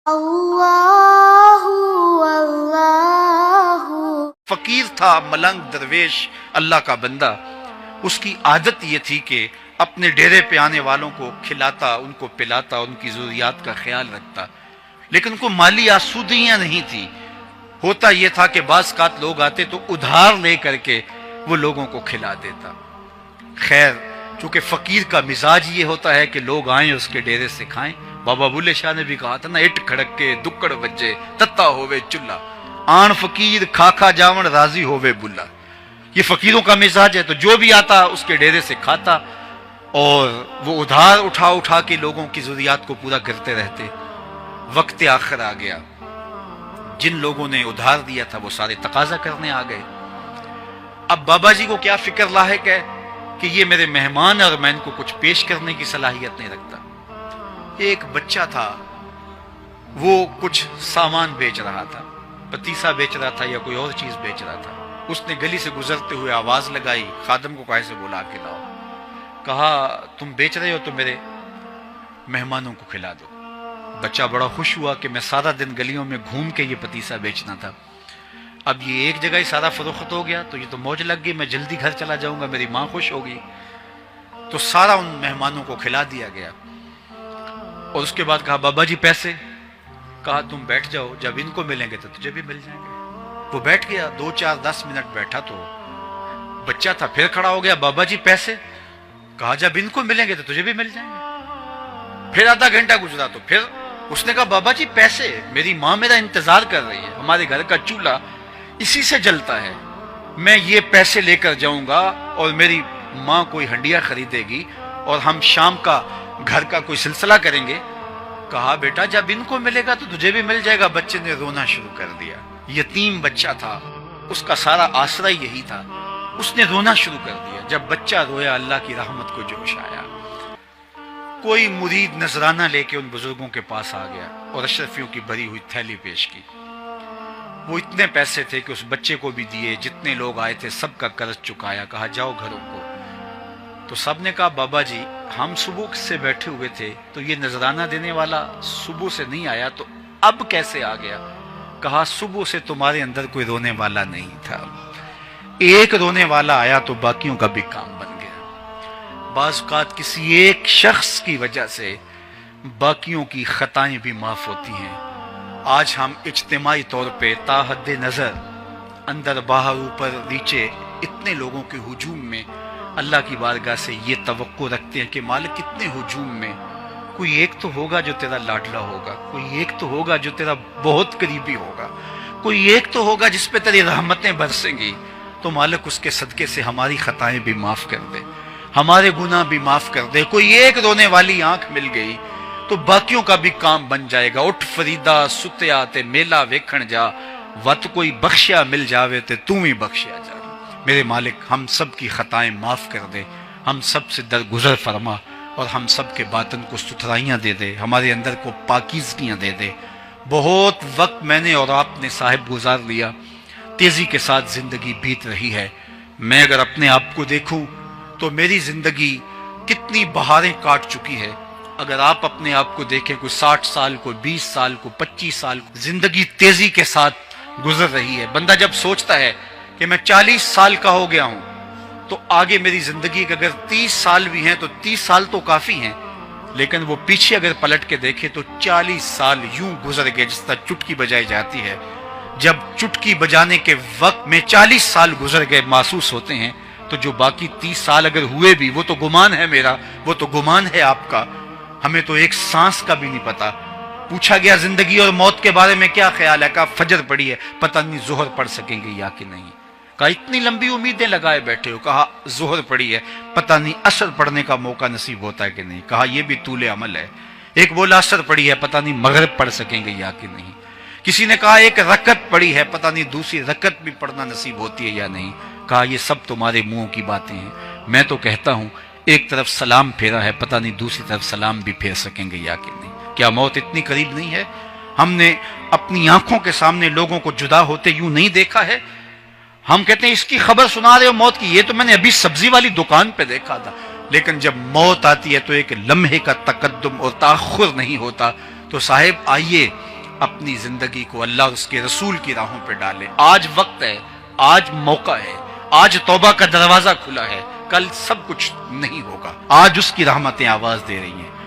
اللہ اللہ۔ فقیر تھا، ملنگ درویش، اللہ کا بندہ۔ اس کی عادت یہ تھی کہ اپنے ڈیرے پہ آنے والوں کو کھلاتا، ان کو پلاتا، ان کی ضروریات کا خیال رکھتا، لیکن ان کو مالی آسودگیاں نہیں تھی۔ ہوتا یہ تھا کہ بعض اوقات لوگ آتے تو ادھار لے کر کے وہ لوگوں کو کھلا دیتا۔ خیر، چونکہ فقیر کا مزاج یہ ہوتا ہے کہ لوگ آئیں اس کے ڈیرے سے کھائیں۔ بابا بلے شاہ نے بھی کہا تھا نا، اٹ کھڑک کے دکڑ بجے تتا ہوئے چلا، آن فقیر کھا کھا جاون راضی ہوئے بلا۔ یہ فقیروں کا مزاج ہے، تو جو بھی آتا اس کے ڈیرے سے کھاتا، اور وہ ادھار اٹھا اٹھا کے لوگوں کی ضروریات کو پورا کرتے رہتے۔ وقت آخر آ گیا، جن لوگوں نے ادھار دیا تھا وہ سارے تقاضا کرنے آ گئے۔ اب بابا جی کو کیا فکر لاحق ہے کہ یہ میرے مہمان ہیں اور میں ان کو کچھ پیش کرنے کی صلاحیت نہیں رکھتا۔ ایک بچہ تھا، وہ کچھ سامان بیچ رہا تھا، پتیسا بیچ رہا تھا یا کوئی اور چیز بیچ رہا تھا۔ اس نے گلی سے گزرتے ہوئے آواز لگائی، خادم کو کہا سے بلا کے لاؤ۔ کہا تم بیچ رہے ہو تو میرے مہمانوں کو کھلا دو۔ بچہ بڑا خوش ہوا کہ میں سارا دن گلیوں میں گھوم کے یہ پتیسا بیچنا تھا، اب یہ ایک جگہ ہی سارا فروخت ہو گیا تو یہ تو موج لگ گئی، میں جلدی گھر چلا جاؤں گا، میری ماں خوش ہوگی۔ تو سارا ان مہمانوں کو کھلا دیا گیا، اور اس کے بعد کہا بابا جی پیسے؟ کہا تم بیٹھ جاؤ، جب ان کو ملیں گے تو تجھے بھی مل جائیں گے۔ وہ بیٹھ گیا، 2 4 10 منٹ بیٹھا تو بچہ تھا، پھر کھڑا ہو گیا، بابا جی پیسے؟ کہا جب ان کو ملیں گے تو تجھے بھی مل جائیں گے۔ پھر آدھا گھنٹہ گزرا تو پھر اس نے کہا بابا جی پیسے؟ میری ماں میرا انتظار کر رہی ہے، ہمارے گھر کا چولہا اسی سے جلتا ہے، میں یہ پیسے لے کر جاؤں گا اور میری ماں کوئی ہنڈیا خریدے گی اور ہم شام کا گھر کا کوئی سلسلہ کریں گے۔ کہا بیٹا جب ان کو ملے گا تو تجھے بھی مل جائے گا۔ بچے نے رونا شروع کر دیا، یتیم بچہ تھا، اس کا سارا آسرا یہی تھا، اس نے رونا شروع کر دیا۔ جب بچہ رویا اللہ کی رحمت کو جوش آیا، کوئی مرید نذرانہ لے کے ان بزرگوں کے پاس آ گیا اور اشرفیوں کی بھری ہوئی تھیلی پیش کی۔ وہ اتنے پیسے تھے کہ اس بچے کو بھی دیے، جتنے لوگ آئے تھے سب کا قرض چکایا۔ کہا جاؤ گھروں کو۔ تو سب نے کہا بابا جی ہم صبح سے بیٹھے ہوئے تھے تو یہ نذرانہ دینے والا صبح سے نہیں آیا، تو اب کیسے آ گیا؟ کہا صبح سے تمہارے اندر کوئی رونے والا نہیں تھا، ایک رونے والا آیا تو باقیوں کا بھی کام بن گیا۔ بعض اوقات کسی ایک شخص کی وجہ سے باقیوں کی خطائیں بھی معاف ہوتی ہیں۔ آج ہم اجتماعی طور پہ تا حد نظر اندر باہر اوپر نیچے اتنے لوگوں کے ہجوم میں اللہ کی بارگاہ سے یہ توقع رکھتے ہیں کہ مالک اتنے ہجوم میں کوئی ایک تو ہوگا جو تیرا لاڈلا ہوگا، کوئی ایک تو ہوگا جو تیرا بہت قریبی ہوگا، کوئی ایک تو ہوگا جس پہ تیری رحمتیں برسیں گی۔ تو مالک اس کے صدقے سے ہماری خطائیں بھی معاف کر دے، ہمارے گناہ بھی معاف کر دے۔ کوئی ایک رونے والی آنکھ مل گئی تو باقیوں کا بھی کام بن جائے گا۔ اٹھ فریدا ستیا تے میلہ ویکھن جا، وت کوئی بخشیا مل جاوے تے توں ہی بخشیا جا۔ میرے مالک ہم سب کی خطائیں معاف کر دے، ہم سب سے درگزر فرما، اور ہم سب کے باطن کو ستھرائیاں دے دے، ہمارے اندر کو پاکیزگیاں دے دے۔ بہت وقت میں نے اور آپ نے صاحب گزار لیا، تیزی کے ساتھ زندگی بیت رہی ہے۔ میں اگر اپنے آپ کو دیکھوں تو میری زندگی کتنی بہاریں کاٹ چکی ہے۔ اگر آپ اپنے آپ کو دیکھیں، کوئی 60 سال، کوئی 20 سال، کوئی 25 سال، زندگی تیزی کے ساتھ گزر رہی ہے۔ بندہ جب سوچتا ہے کہ میں 40 سال کا ہو گیا ہوں تو آگے میری زندگی کے اگر 30 سال بھی ہیں تو 30 سال تو کافی ہیں، لیکن وہ پیچھے اگر پلٹ کے دیکھے تو 40 سال یوں گزر گئے جس طرح چٹکی بجائی جاتی ہے۔ جب چٹکی بجانے کے وقت میں 40 سال گزر گئے محسوس ہوتے ہیں، تو جو باقی 30 سال اگر ہوئے بھی وہ تو گمان ہے میرا، وہ تو گمان ہے آپ کا، ہمیں تو ایک سانس کا بھی نہیں پتا۔ پوچھا گیا زندگی اور موت کے بارے میں کیا خیال ہے؟ کہا فجر پڑی ہے، پتہ نہیں ظہر پڑھ سکیں گے یا کہ نہیں۔ کہا اتنی لمبی امیدیں لگائے بیٹھے ہو، کہا ظہر پڑی ہے، پتہ نہیں عصر پڑھنے کا موقع نصیب ہوتا ہے کہ نہیں۔ کہا یہ بھی طول عمل ہے۔ ایک بولا عصر پڑی ہے، پتہ نہیں مغرب پڑھ سکیں گے یا کہ نہیں۔ کسی نے کہا ایک رکعت پڑی ہے، پتہ نہیں دوسری رکعت بھی پڑھنا نصیب ہوتی ہے یا نہیں۔ کہا یہ سب تمہارے منہوں کی باتیں ہیں، میں تو کہتا ہوں ایک طرف سلام پھیرا ہے، پتہ نہیں دوسری طرف سلام بھی پھیر سکیں گے یا کہ نہیں۔ کیا موت اتنی قریب نہیں ہے؟ ہم نے اپنی آنکھوں کے سامنے لوگوں کو جدا ہوتے یوں نہیں دیکھا ہے؟ ہم کہتے ہیں اس کی خبر سنا رہے ہو موت کی، یہ تو میں نے ابھی سبزی والی دکان پہ دیکھا تھا۔ لیکن جب موت آتی ہے تو ایک لمحے کا تقدم اور تاخر نہیں ہوتا۔ تو صاحب آئیے اپنی زندگی کو اللہ اور اس کے رسول کی راہوں پہ ڈالے۔ آج وقت ہے، آج موقع ہے، آج توبہ کا دروازہ کھلا ہے، کل سب کچھ نہیں ہوگا۔ آج اس کی رحمتیں آواز دے رہی ہیں۔